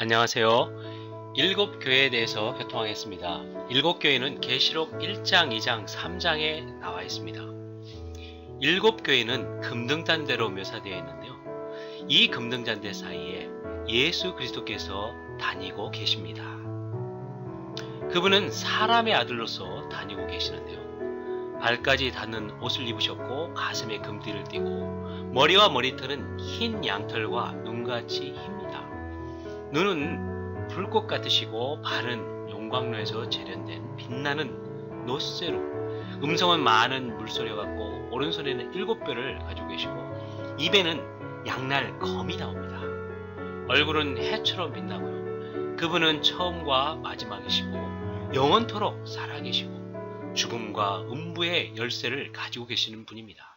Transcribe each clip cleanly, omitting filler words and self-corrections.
안녕하세요. 일곱 교회에 대해서 교통하겠습니다. 일곱 교회는 계시록 1장, 2장, 3장에 나와 있습니다. 일곱 교회는 금등잔대로 묘사되어 있는데요. 이 금등잔대 사이에 예수 그리스도께서 다니고 계십니다. 그분은 사람의 아들로서 다니고 계시는데요. 발까지 닿는 옷을 입으셨고 가슴에 금띠를 띠고 머리와 머리털은 흰 양털과 눈같이 힙니다. 눈은 불꽃 같으시고 발은 용광로에서 재련된 빛나는 놋쇠로, 음성은 많은 물소리 같고 오른손에는 7뼈를 가지고 계시고 입에는 양날 검이 나옵니다. 얼굴은 해처럼 빛나고요. 그분은 처음과 마지막이시고 영원토록 살아계시고 죽음과 음부의 열쇠를 가지고 계시는 분입니다.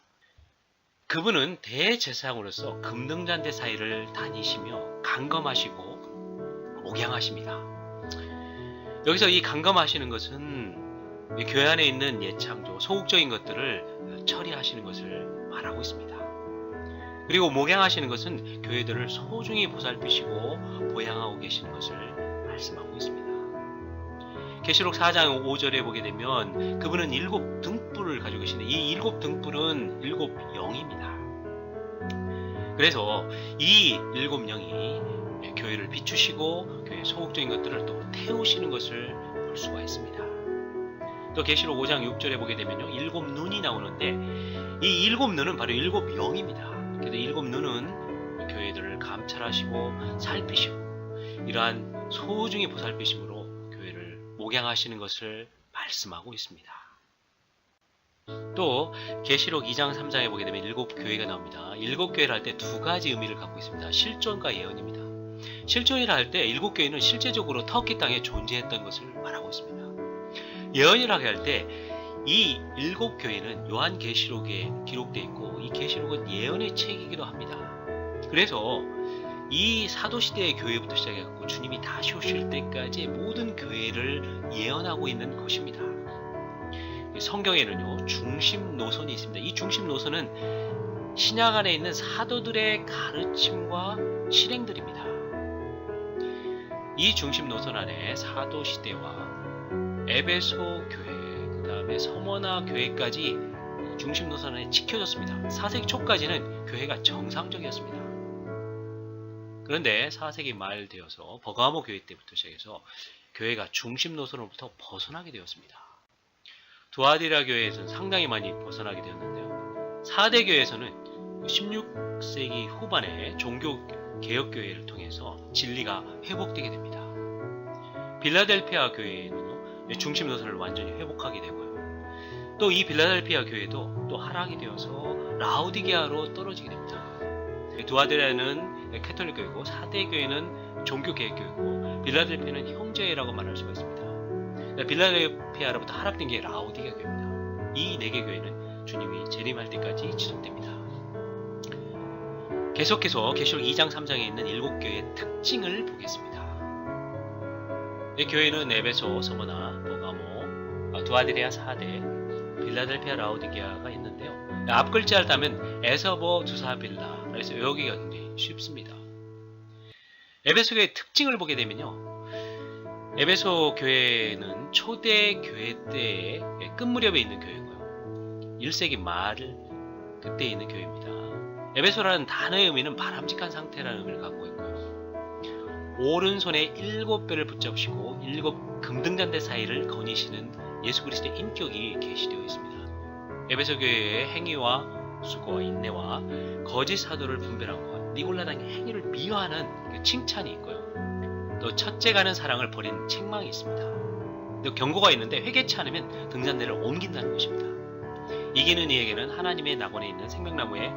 그분은 대제사장으로서 금등잔대 사이를 다니시며 강검하시고 목양하십니다. 여기서 이 강검하시는 것은 교회 안에 있는 옛창조, 소극적인 것들을 처리하시는 것을 말하고 있습니다. 그리고 목양하시는 것은 교회들을 소중히 보살피시고 보양하고 계시는 것을 말씀하고 있습니다. 계시록 4장 5절에 보게 되면 그분은 7 등불을 가지고 계시는데 이 7 등불은 7 영입니다. 그래서 이 7 영이 교회를 비추시고 교회의 소극적인 것들을 또 태우시는 것을 볼 수가 있습니다. 또 계시록 5장 6절에 보게 되면요, 7 눈이 나오는데 이 7 눈은 바로 7 영입니다. 그래서 7 눈은 교회들을 감찰하시고 살피시고 이러한 소중히 보살피심으로 교회를 목양하시는 것을 말씀하고 있습니다. 또 계시록 2장 3장에 보게 되면 7 교회가 나옵니다. 7 교회를 할 때 2가지 의미를 갖고 있습니다. 실존과 예언입니다. 실존이라 할 때 7 교회는 실제적으로 터키 땅에 존재했던 것을 말하고 있습니다. 예언이라고 할 때 이 7 교회는 요한 계시록에 기록되어 있고 이 계시록은 예언의 책이기도 합니다. 그래서 이 사도시대의 교회부터 시작해서 주님이 다시 오실 때까지 모든 교회를 예언하고 있는 것입니다. 성경에는요, 중심 노선이 있습니다. 이 중심 노선은 신약 안에 있는 사도들의 가르침과 실행들입니다. 이 중심 노선 안에 사도시대와 에베소 교회, 그 다음에 서머나 교회까지 중심 노선 안에 지켜졌습니다. 4세기 초까지는 교회가 정상적이었습니다. 그런데 4세기 말 되어서 버가모 교회 때부터 시작해서 교회가 중심 노선으로부터 벗어나게 되었습니다. 두아디라 교회에서는 상당히 많이 벗어나게 되었는데요. 4대 교회에서는 16세기 후반에 종교 개혁교회를 통해서 진리가 회복되게 됩니다. 빌라델피아 교회는요, 중심 노선을 완전히 회복하게 되고요. 또 이 빌라델피아 교회도 또 하락이 되어서 라우디게아로 떨어지게 됩니다. 두아디라는 캐톨릭 교회고 4대 교회는 종교 개혁교회고 빌라델피아는 형제라고 말할 수가 있습니다. 빌라델피아로부터 하락된 게 라우디게아 교회입니다. 이 4개 교회는 주님이 재림할 때까지 지속됩니다. 계속해서 계시록 2장 3장에 있는 7 교회의 특징을 보겠습니다. 이 교회는 에베소, 서머나, 버가모, 두아디레아 4대, 빌라델피아, 라우디게아가 있는데요. 앞 글자를 따면 에서버, 두사빌라, 그래서 외우기가 굉장히 쉽습니다. 에베소 교회의 특징을 보게 되면요, 에베소 교회는 초대 교회 때의 끝 무렵에 있는 교회고요. 1세기 말 그때 있는 교회입니다. 에베소라는 단어의 의미는 바람직한 상태라는 의미를 갖고 있고요. 오른손에 7뼈를 붙잡으시고 7 금등잔대 사이를 거니시는 예수 그리스도의 인격이 계시되어 있습니다. 에베소 교회의 행위와 수고와 인내와 거짓 사도를 분별한 것, 니골라당의 행위를 미화하는 칭찬이 있고요. 또 첫째 가는 사랑을 버린 책망이 있습니다. 또 경고가 있는데 회개치 않으면 등잔대를 옮긴다는 것입니다. 이기는 이에게는 하나님의 낙원에 있는 생명나무의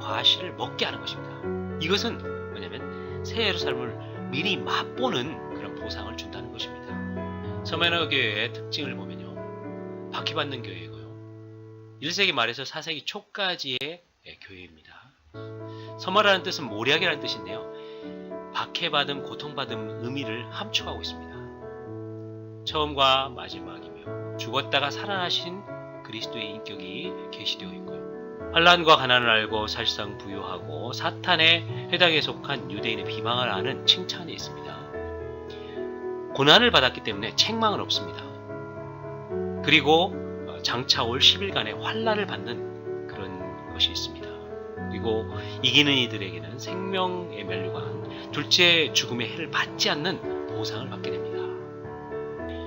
과실을 먹게 하는 것입니다. 이것은 뭐냐면 새 예루살렘을 미리 맛보는 그런 보상을 준다는 것입니다. 서머나 교회의 특징을 보면요, 박해받는 교회이고요. 1세기 말에서 4세기 초까지의 교회입니다. 서머라는 뜻은 모략이라는 뜻인데요, 박해받음, 고통받음 의미를 함축하고 있습니다. 처음과 마지막이며 죽었다가 살아나신 그리스도의 인격이 계시되어 있고요. 환난과 가난을 알고 사실상 부유하고 사탄의 회당에 속한 유대인의 비방을 하는 칭찬이 있습니다. 고난을 받았기 때문에 책망은 없습니다. 그리고 장차 올 10일간의 환난을 받는 그런 것이 있습니다. 그리고 이기는 이들에게는 생명의 면류관, 둘째 죽음의 해를 받지 않는 보상을 받게 됩니다.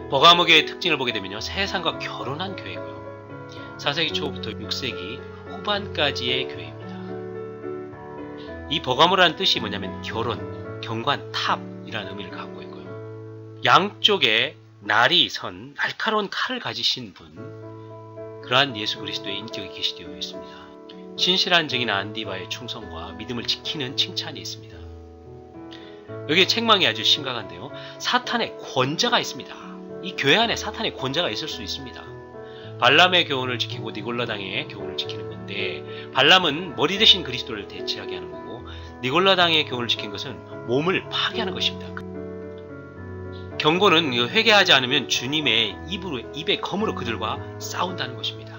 버가모 교회의 특징을 보게 되면요, 세상과 결혼한 교회고요. 4세기 초부터 6세기 후반까지의 교회입니다. 이 버가모라는 뜻이 뭐냐면 결혼, 경관, 탑이라는 의미를 갖고 있고요. 양쪽에 날이 선 날카로운 칼을 가지신 분, 그러한 예수 그리스도의 인격이 계시되어 있습니다. 신실한 증인 안디바의 충성과 믿음을 지키는 칭찬이 있습니다. 여기에 책망이 아주 심각한데요. 사탄의 권자가 있습니다. 이 교회 안에 사탄의 권자가 있을 수 있습니다. 발람의 교훈을 지키고 니골라당의 교훈을 지키는 건데, 발람은 머리 대신 그리스도를 대체하게 하는 거고, 니골라당의 교훈을 지킨 것은 몸을 파괴하는 것입니다. 경고는 회개하지 않으면 주님의 입에 검으로 그들과 싸운다는 것입니다.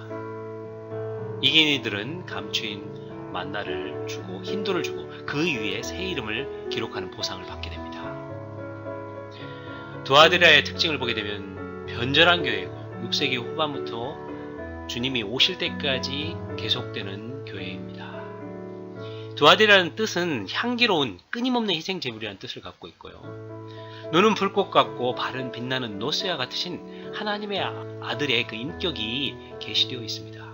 이긴 이들은 감추인 만나를 주고 힌도를 주고 그 위에 새 이름을 기록하는 보상을 받게 됩니다. 두아드라의 특징을 보게 되면 변절한 교회고 6세기 후반부터 주님이 오실 때까지 계속되는 교회입니다. 두아드라는 뜻은 향기로운 끊임없는 희생 제물이라는 뜻을 갖고 있고요. 눈은 불꽃 같고 발은 빛나는 노스와 같으신 하나님의 아들의 그 인격이 계시되어 있습니다.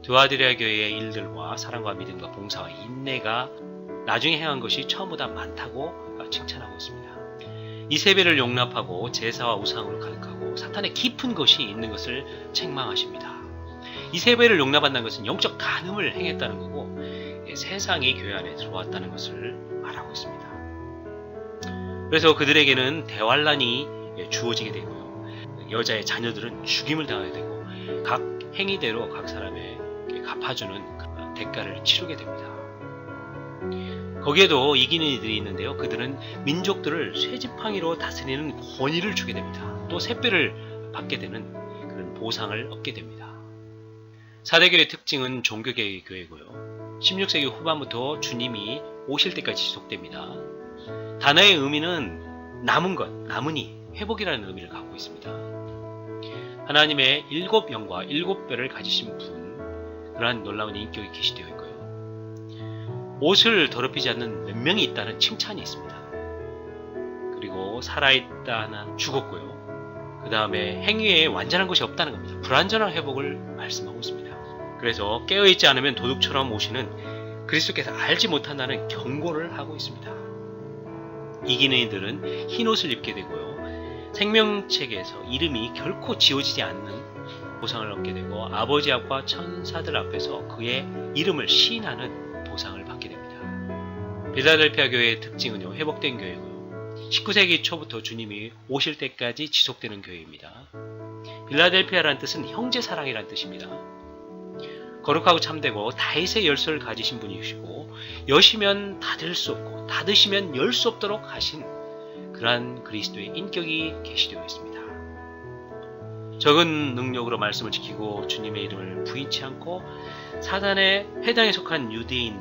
두아드라 교회의 일들과 사랑과 믿음과 봉사와 인내가 나중에 행한 것이 처음보다 많다고 칭찬하고 있습니다. 이세벨을 용납하고 제사와 우상으로 가득하고 사탄의 깊은 것이 있는 것을 책망하십니다. 이세벨을 용납한다는 것은 영적 간음을 행했다는 거고 세상이 교회 안에 들어왔다는 것을 말하고 있습니다. 그래서 그들에게는 대환란이 주어지게 되고요. 여자의 자녀들은 죽임을 당하게 되고 각 행위대로 각 사람의 갚아주는 대가를 치르게 됩니다. 거기에도 이기는 이들이 있는데요. 그들은 민족들을 쇠지팡이로 다스리는 권위를 주게 됩니다. 또 샛별을 받게 되는 그런 보상을 얻게 됩니다. 사대교의 특징은 종교개혁의 교회고요. 16세기 후반부터 주님이 오실 때까지 지속됩니다. 단어의 의미는 남은 것, 남으니, 회복이라는 의미를 갖고 있습니다. 하나님의 7영과 7별을 가지신 분, 그러한 놀라운 인격이 계시되어 있고요. 옷을 더럽히지 않는 몇 명이 있다는 칭찬이 있습니다. 그리고 살아있다 하나 죽었고요. 그 다음에 행위에 완전한 것이 없다는 겁니다. 불완전한 회복을 말씀하고 있습니다. 그래서 깨어있지 않으면 도둑처럼 오시는 그리스도께서 알지 못한다는 경고를 하고 있습니다. 이기는 이들은 흰 옷을 입게 되고요. 생명책에서 이름이 결코 지워지지 않는 보상을 얻게 되고 아버지 앞과 천사들 앞에서 그의 이름을 시인하는 보상을 받게 됩니다. 빌라델피아 교회의 특징은요, 회복된 교회고요. 19세기 초부터 주님이 오실 때까지 지속되는 교회입니다. 빌라델피아라는 뜻은 형제 사랑이라는 뜻입니다. 거룩하고 참되고 다윗의 열쇠를 가지신 분이시고 여시면 닫을 수 없고 닫으시면 열 수 없도록 하신 그러한 그리스도의 인격이 계시되어 있습니다. 적은 능력으로 말씀을 지키고 주님의 이름을 부인치 않고 사단의 회당에 속한 유대인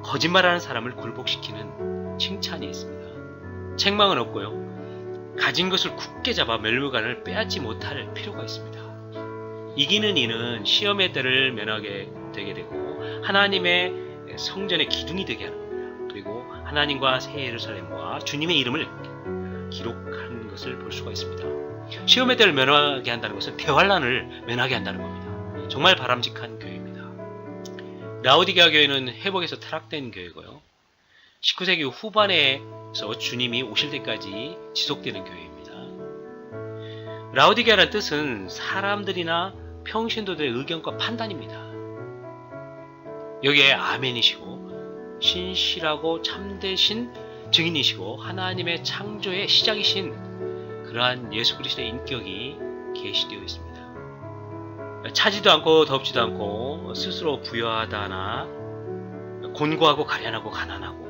거짓말하는 사람을 굴복시키는 칭찬이 있습니다. 책망은 없고요. 가진 것을 굳게 잡아 멸류관을 빼앗지 못할 필요가 있습니다. 이기는 이는 시험의 때를 면하게 되게 되고 하나님의 성전의 기둥이 되게 하는 겁니다. 그리고 하나님과 새 예루살렘과 주님의 이름을 기록하는 것을 볼 수가 있습니다. 시험의 때를 면하게 한다는 것은 대환란을 면하게 한다는 겁니다. 정말 바람직한 교회입니다. 라오디게아 교회는 회복에서 타락된 교회고요. 19세기 후반에서 주님이 오실 때까지 지속되는 교회입니다. 라오디게아라는 뜻은 사람들이나 평신도들의 의견과 판단입니다. 여기에 아멘이시고 신실하고 참되신 증인이시고 하나님의 창조의 시작이신 그러한 예수 그리스도의 인격이 계시되어 있습니다. 차지도 않고 덥지도 않고 스스로 부여하다나 곤고하고 가련하고 가난하고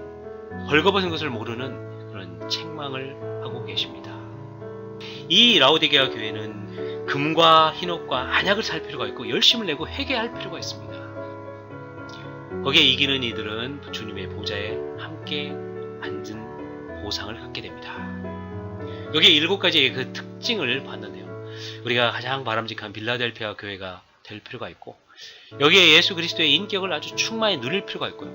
벌거벗은 것을 모르는 그런 책망을 하고 계십니다. 이 라오디게아 교회는 금과 흰옷과 안약을 살 필요가 있고 열심을 내고 회개할 필요가 있습니다. 거기에 이기는 이들은 주님의 보좌에 함께 앉은 보상을 갖게 됩니다. 여기 7가지의 그 특징을 봤는데요. 우리가 가장 바람직한 빌라델피아 교회가 될 필요가 있고, 여기에 예수 그리스도의 인격을 아주 충만히 누릴 필요가 있고요.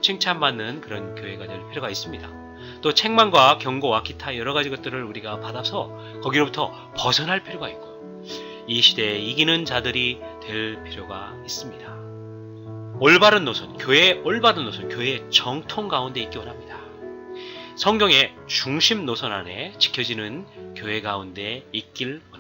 칭찬받는 그런 교회가 될 필요가 있습니다. 또 책망과 경고와 기타 여러 가지 것들을 우리가 받아서 거기로부터 벗어날 필요가 있고요. 이 시대에 이기는 자들이 될 필요가 있습니다. 올바른 노선, 교회의 올바른 노선, 교회의 정통 가운데 있기 원합니다. 성경의 중심 노선 안에 지켜지는 교회 가운데 있길 원합니다.